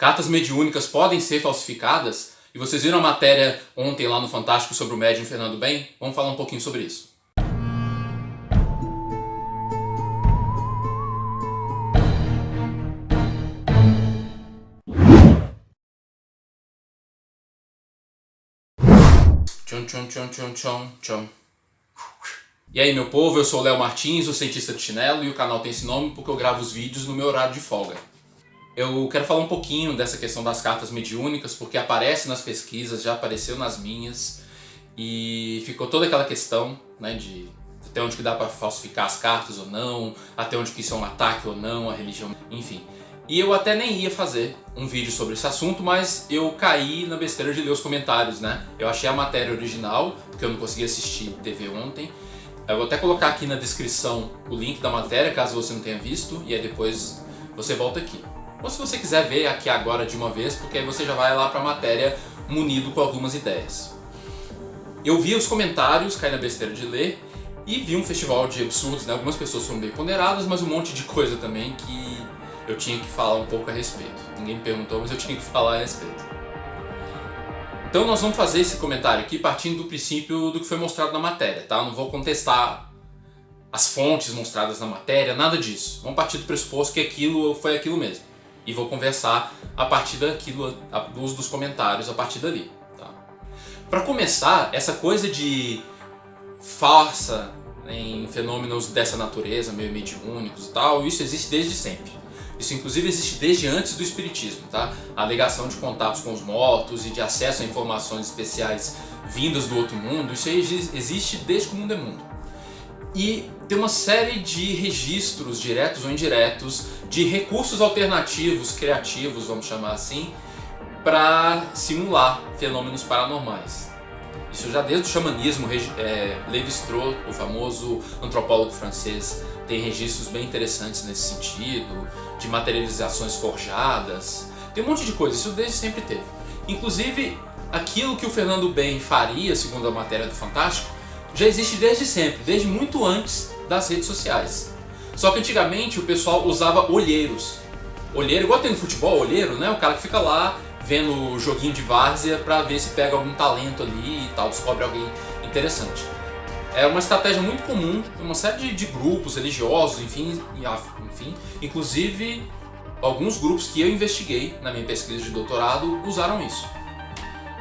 Cartas mediúnicas podem ser falsificadas? E vocês viram a matéria ontem lá no Fantástico sobre o médium Fernando Bem? Vamos falar um pouquinho sobre isso. Tchom, tchom, tchom, tchom, tchom, tchom. E aí, meu povo, eu sou o Léo Martins, o cientista de chinelo, e o canal tem esse nome porque eu gravo os vídeos no meu horário de folga. Eu quero falar um pouquinho dessa questão das cartas mediúnicas, porque aparece nas pesquisas, já apareceu nas minhas, e ficou toda aquela questão, né, de até onde que dá para falsificar as cartas ou não, até onde que isso é um ataque ou não, a religião, enfim. E eu até nem ia fazer um vídeo sobre esse assunto, mas eu caí na besteira de ler os comentários, né? Eu achei a matéria original, porque eu não consegui assistir TV ontem. Eu vou até colocar aqui na descrição o link da matéria, caso você não tenha visto, e aí depois você volta aqui. Ou se você quiser ver aqui agora de uma vez, porque aí você já vai lá para a matéria munido com algumas ideias. Eu vi os comentários, caí na besteira de ler, e vi um festival de absurdos, né? Algumas pessoas foram bem ponderadas, mas um monte de coisa também que eu tinha que falar um pouco a respeito. Ninguém me perguntou, mas eu tinha que falar a respeito. Então nós vamos fazer esse comentário aqui partindo do princípio do que foi mostrado na matéria, tá? Eu não vou contestar as fontes mostradas na matéria, nada disso. Vamos partir do pressuposto que aquilo foi aquilo mesmo. E vou conversar a partir daquilo, dos comentários, a partir dali. Tá? Para começar, essa coisa de farsa em fenômenos dessa natureza, meio mediúnicos e tal, isso existe desde sempre. Isso inclusive existe desde antes do espiritismo, tá? A alegação de contatos com os mortos e de acesso a informações especiais vindas do outro mundo, isso aí existe desde que o mundo é mundo. E tem uma série de registros, diretos ou indiretos, de recursos alternativos, criativos, vamos chamar assim, para simular fenômenos paranormais. Isso já desde o xamanismo, Lévi-Strauss, o famoso antropólogo francês, tem registros bem interessantes nesse sentido, de materializações forjadas, tem um monte de coisa, isso desde sempre teve. Inclusive, aquilo que o Fernando Bem faria, segundo a matéria do Fantástico, já existe desde sempre, desde muito antes das redes sociais. Só que antigamente o pessoal usava olheiros. Olheiro, igual tem no futebol, olheiro, né? O cara que fica lá vendo o joguinho de várzea pra ver se pega algum talento ali e tal, descobre alguém interessante. É uma estratégia muito comum em uma série de grupos religiosos, enfim, inclusive alguns grupos que eu investiguei na minha pesquisa de doutorado usaram isso.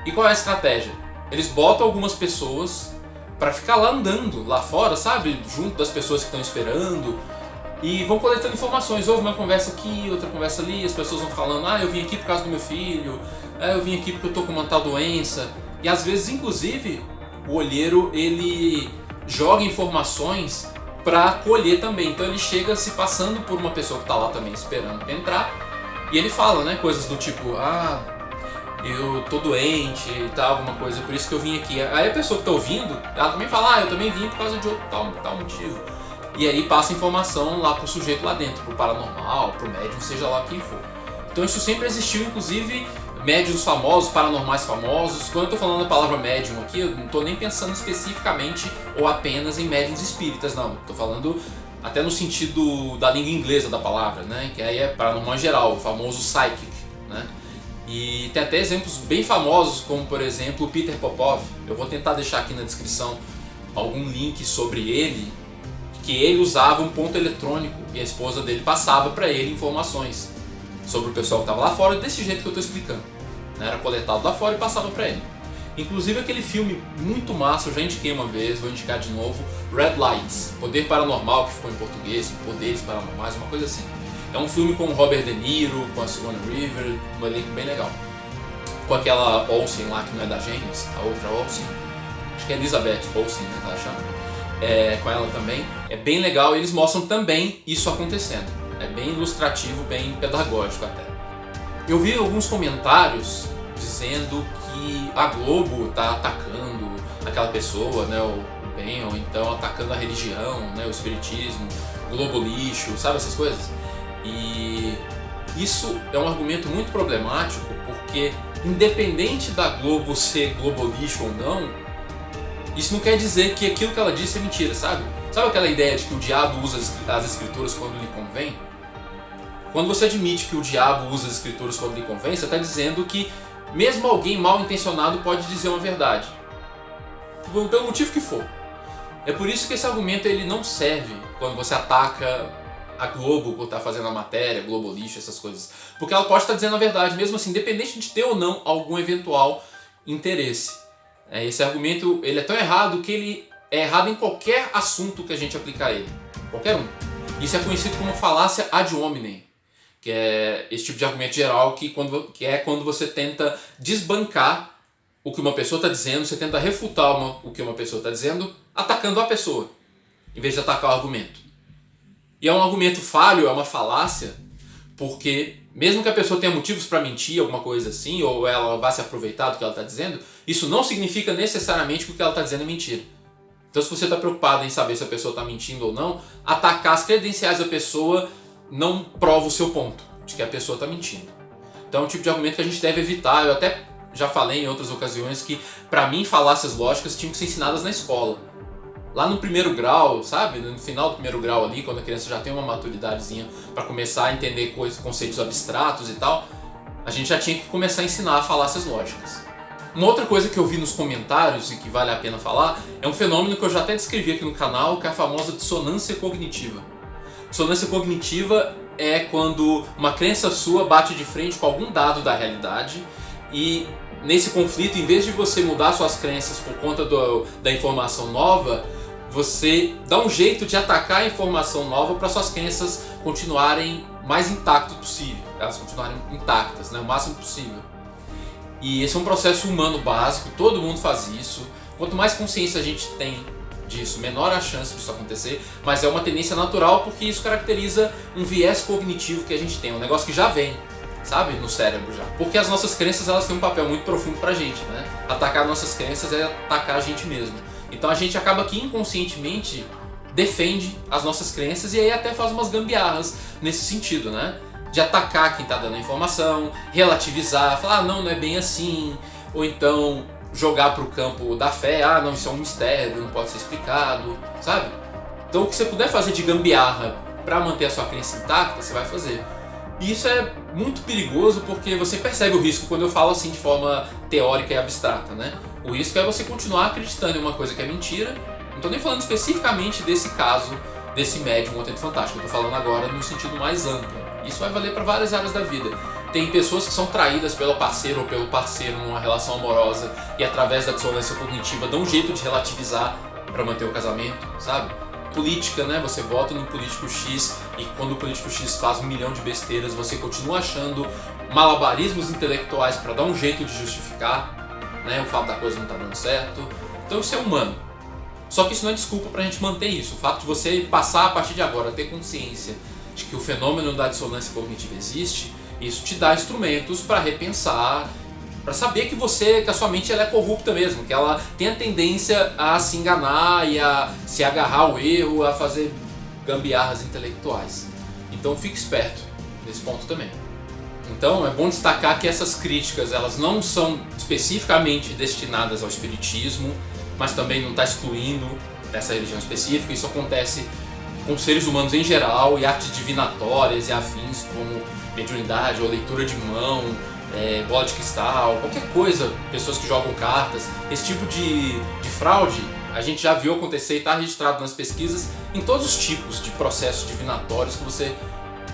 E qual é a estratégia? Eles botam algumas pessoas para ficar lá andando, lá fora, sabe? Junto das pessoas que estão esperando e vão coletando informações. Houve uma conversa aqui, outra conversa ali, as pessoas vão falando, eu vim aqui por causa do meu filho, eu vim aqui porque eu tô com uma tal doença. E às vezes, inclusive, o olheiro, ele joga informações para colher também. Então ele chega se passando por uma pessoa que tá lá também esperando pra entrar e ele fala, né, coisas do tipo, eu tô doente e tal, alguma coisa, por isso que eu vim aqui. Aí a pessoa que tá ouvindo, ela também fala, eu também vim por causa de outro tal motivo. E aí passa informação lá pro sujeito lá dentro, pro paranormal, pro médium, seja lá quem for. Então isso sempre existiu, inclusive médiums famosos, paranormais famosos. Quando eu tô falando a palavra médium aqui, eu não tô nem pensando especificamente ou apenas em médiums espíritas, não. Tô falando até no sentido da língua inglesa da palavra, né? Que aí é paranormal em geral, o famoso psychic, né? E tem até exemplos bem famosos, como por exemplo o Peter Popov. Eu vou tentar deixar aqui na descrição algum link sobre ele, que ele usava um ponto eletrônico e a esposa dele passava para ele informações sobre o pessoal que estava lá fora, desse jeito que eu estou explicando. Era coletado lá fora e passava para ele. Inclusive aquele filme muito massa, eu já indiquei uma vez, vou indicar de novo, Red Lights, Poder Paranormal, que ficou em português, Poderes Paranormais, uma coisa assim. É um filme com o Robert De Niro, com a Sigourney Weaver, um elenco bem legal. Com aquela Olsen lá, que não é da Gêmeos, a outra Olsen, acho que é Elizabeth Olsen, né, tá achando? Com ela também. É bem legal, eles mostram também isso acontecendo. É bem ilustrativo, bem pedagógico até. Eu vi alguns comentários dizendo que a Globo tá atacando aquela pessoa, né, o bem, ou então atacando a religião, né, o espiritismo, Globo lixo, sabe essas coisas? E isso é um argumento muito problemático, porque independente da Globo ser Globo lixo ou não, isso não quer dizer que aquilo que ela disse é mentira, sabe? Sabe aquela ideia de que o diabo usa as escrituras quando lhe convém? Quando você admite que o diabo usa as escrituras quando lhe convém, você está dizendo que mesmo alguém mal intencionado pode dizer uma verdade, pelo motivo que for. É por isso que esse argumento ele não serve quando você ataca a Globo por estar fazendo a matéria, Globo lixo, essas coisas. Porque ela pode estar dizendo a verdade, mesmo assim, independente de ter ou não algum eventual interesse. Esse argumento ele é tão errado que ele é errado em qualquer assunto que a gente aplicar a ele. Qualquer um. Isso é conhecido como falácia ad hominem, que é esse tipo de argumento geral que é quando você tenta desbancar o que uma pessoa está dizendo, você tenta refutar o que uma pessoa está dizendo, atacando a pessoa, em vez de atacar o argumento. E é um argumento falho, é uma falácia, porque mesmo que a pessoa tenha motivos para mentir, alguma coisa assim, ou ela vá se aproveitar do que ela está dizendo, isso não significa necessariamente que o que ela está dizendo é mentira. Então se você está preocupado em saber se a pessoa está mentindo ou não, atacar as credenciais da pessoa não prova o seu ponto, de que a pessoa está mentindo. Então é um tipo de argumento que a gente deve evitar. Eu até já falei em outras ocasiões que, para mim, falácias lógicas tinham que ser ensinadas na escola. Lá no primeiro grau, sabe? No final do primeiro grau ali, quando a criança já tem uma maturidadezinha para começar a entender conceitos abstratos e tal, a gente já tinha que começar a ensinar falácias lógicas. Uma outra coisa que eu vi nos comentários e que vale a pena falar é um fenômeno que eu já até descrevi aqui no canal, que é a famosa dissonância cognitiva. Dissonância cognitiva é quando uma crença sua bate de frente com algum dado da realidade e nesse conflito, em vez de você mudar suas crenças por conta da informação nova, você dá um jeito de atacar a informação nova para suas crenças continuarem mais intactas possível, elas continuarem intactas, né, o máximo possível. E esse é um processo humano básico, todo mundo faz isso. Quanto mais consciência a gente tem disso, menor a chance disso acontecer, mas é uma tendência natural porque isso caracteriza um viés cognitivo que a gente tem, um negócio que já vem, sabe, no cérebro já. Porque as nossas crenças elas têm um papel muito profundo pra gente, né? Atacar nossas crenças é atacar a gente mesmo. Então a gente acaba que inconscientemente defende as nossas crenças e aí até faz umas gambiarras nesse sentido, né? De atacar quem está dando a informação, relativizar, falar não é bem assim, ou então jogar para o campo da fé, não, isso é um mistério, não pode ser explicado, sabe? Então o que você puder fazer de gambiarra para manter a sua crença intacta, você vai fazer. E isso é muito perigoso porque você percebe o risco quando eu falo assim de forma teórica e abstrata, né? O risco é você continuar acreditando em uma coisa que é mentira. Não estou nem falando especificamente desse caso, desse médium Montante Fantástico, eu estou falando agora no sentido mais amplo. Isso vai valer para várias áreas da vida. Tem pessoas que são traídas pelo parceiro ou pelo parceiro numa relação amorosa e através da dissonância cognitiva dão um jeito de relativizar para manter o casamento, sabe? Política, né? Você vota no político X e quando o político X faz 1 milhão de besteiras, você continua achando malabarismos intelectuais para dar um jeito de justificar, né? O fato da coisa não tá dando certo. Então isso é humano. Só que isso não é desculpa para a gente manter isso. O fato de você passar a partir de agora a ter consciência de que o fenômeno da dissonância cognitiva existe, isso te dá instrumentos para repensar, para saber que a sua mente ela é corrupta mesmo, que ela tem a tendência a se enganar e a se agarrar ao erro, a fazer gambiarras intelectuais. Então fique esperto nesse ponto também. Então é bom destacar que essas críticas elas não são especificamente destinadas ao espiritismo, mas também não está excluindo essa religião específica. Isso acontece com seres humanos em geral e artes divinatórias e afins como mediunidade ou leitura de mão, bola de cristal, qualquer coisa, pessoas que jogam cartas. Esse tipo de fraude a gente já viu acontecer e está registrado nas pesquisas em todos os tipos de processos divinatórios que você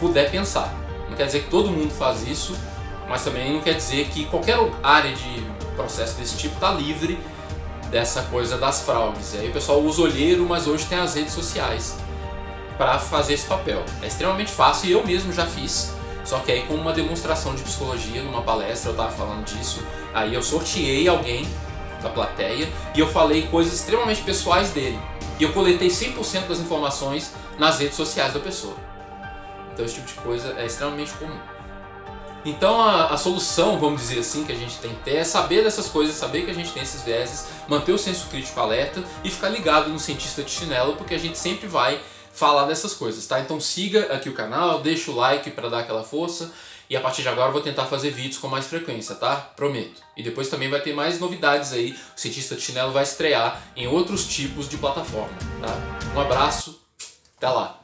puder pensar. Não quer dizer que todo mundo faz isso, mas também não quer dizer que qualquer área de processo desse tipo está livre dessa coisa das fraudes. E aí o pessoal usa olheiro, mas hoje tem as redes sociais para fazer esse papel. É extremamente fácil e eu mesmo já fiz, só que aí com uma demonstração de psicologia, numa palestra eu estava falando disso, aí eu sorteei alguém da plateia e eu falei coisas extremamente pessoais dele. E eu coletei 100% das informações nas redes sociais da pessoa. Então esse tipo de coisa é extremamente comum. Então a solução, vamos dizer assim, que a gente tem que ter é saber dessas coisas, saber que a gente tem esses vieses, manter o senso crítico alerta e ficar ligado no cientista de chinelo, porque a gente sempre vai falar dessas coisas, tá? Então siga aqui o canal, deixa o like para dar aquela força e a partir de agora eu vou tentar fazer vídeos com mais frequência, tá? Prometo. E depois também vai ter mais novidades aí, o cientista de chinelo vai estrear em outros tipos de plataforma, tá? Um abraço, até lá!